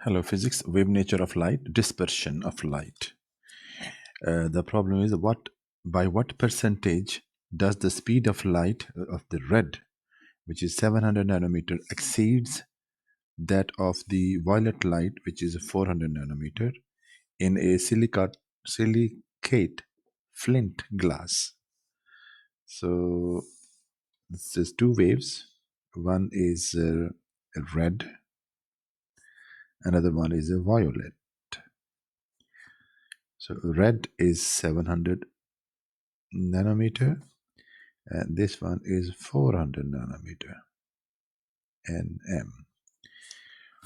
Hello, physics, wave nature of light, dispersion of light. The problem is by what percentage does the speed of light of the red, which is 700 nanometer, exceeds that of the violet light, which is 400 nanometer, in a silicate flint glass. So this is two waves. One is red, another one is a violet. So red is 700 nanometer, and this one is 400 nanometer nm.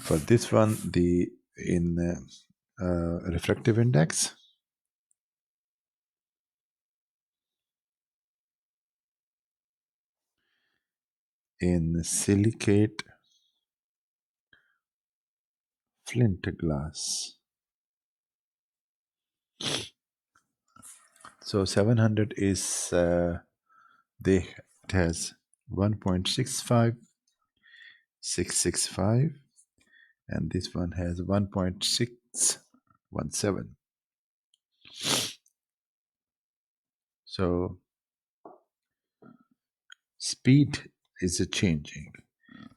For this one, the in refractive index, in silicate flint glass. So 700 is it has 1.65665, and this one has 1.617. So speed is changing.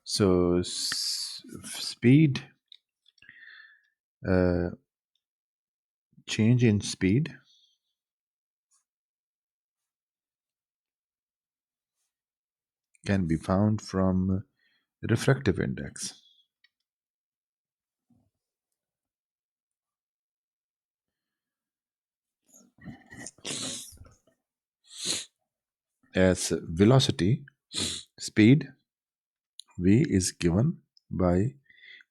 So speed, change in speed can be found from refractive index. As velocity, speed v is given by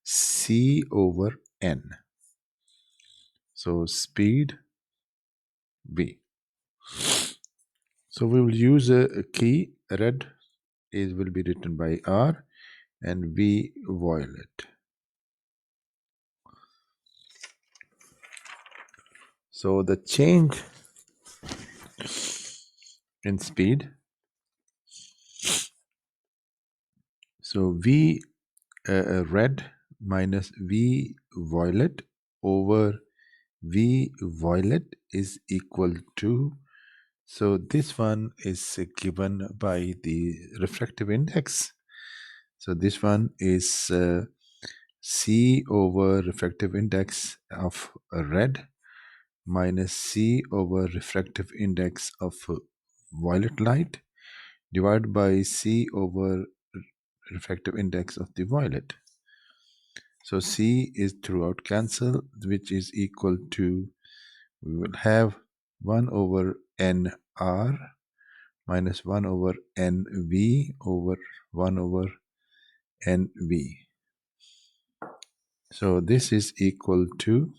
c over n. So speed v. So we will use a key. Red will be written by r, and v violet. So the change in speed, so v red minus v violet over v violet is equal to, so this one is given by the refractive index. So this one is c over refractive index of red minus c over refractive index of violet light divided by c over refractive index of the violet. So c is throughout cancel, which is equal to, we will have 1 over nr minus 1 over nv over 1 over nv. So this is equal to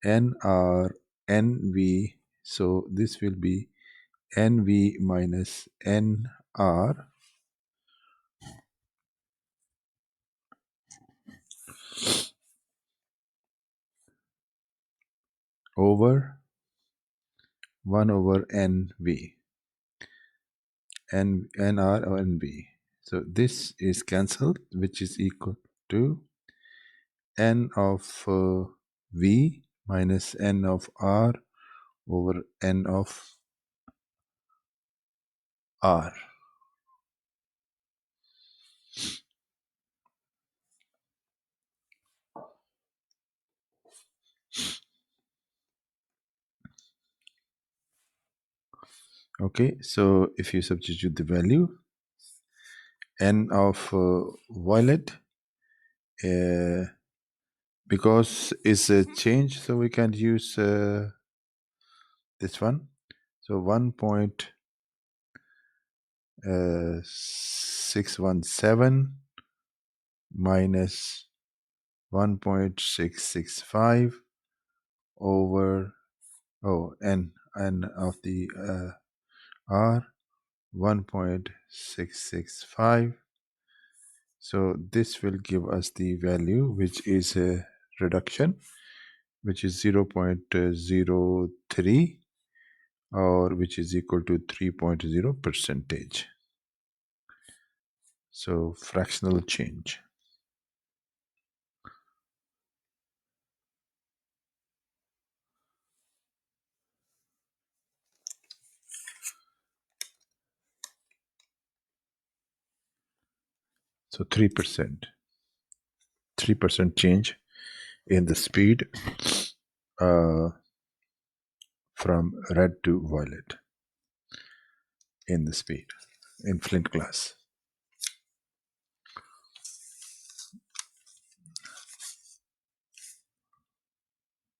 nr nv. So this will be nv minus nr over 1 over nv, nr or nv. So this is cancelled, which is equal to n of v minus n of r over n of r. Okay, so if you substitute the value, n of violet, because it's a change, so we can use this one. So 1.617 minus 1.665 over n of the r, 1.665. So this will give us the value, which is a reduction, which is 0.03, or which is equal to 3.0%. So fractional change. So 3%. 3% change in the speed from red to violet in the speed in flint glass.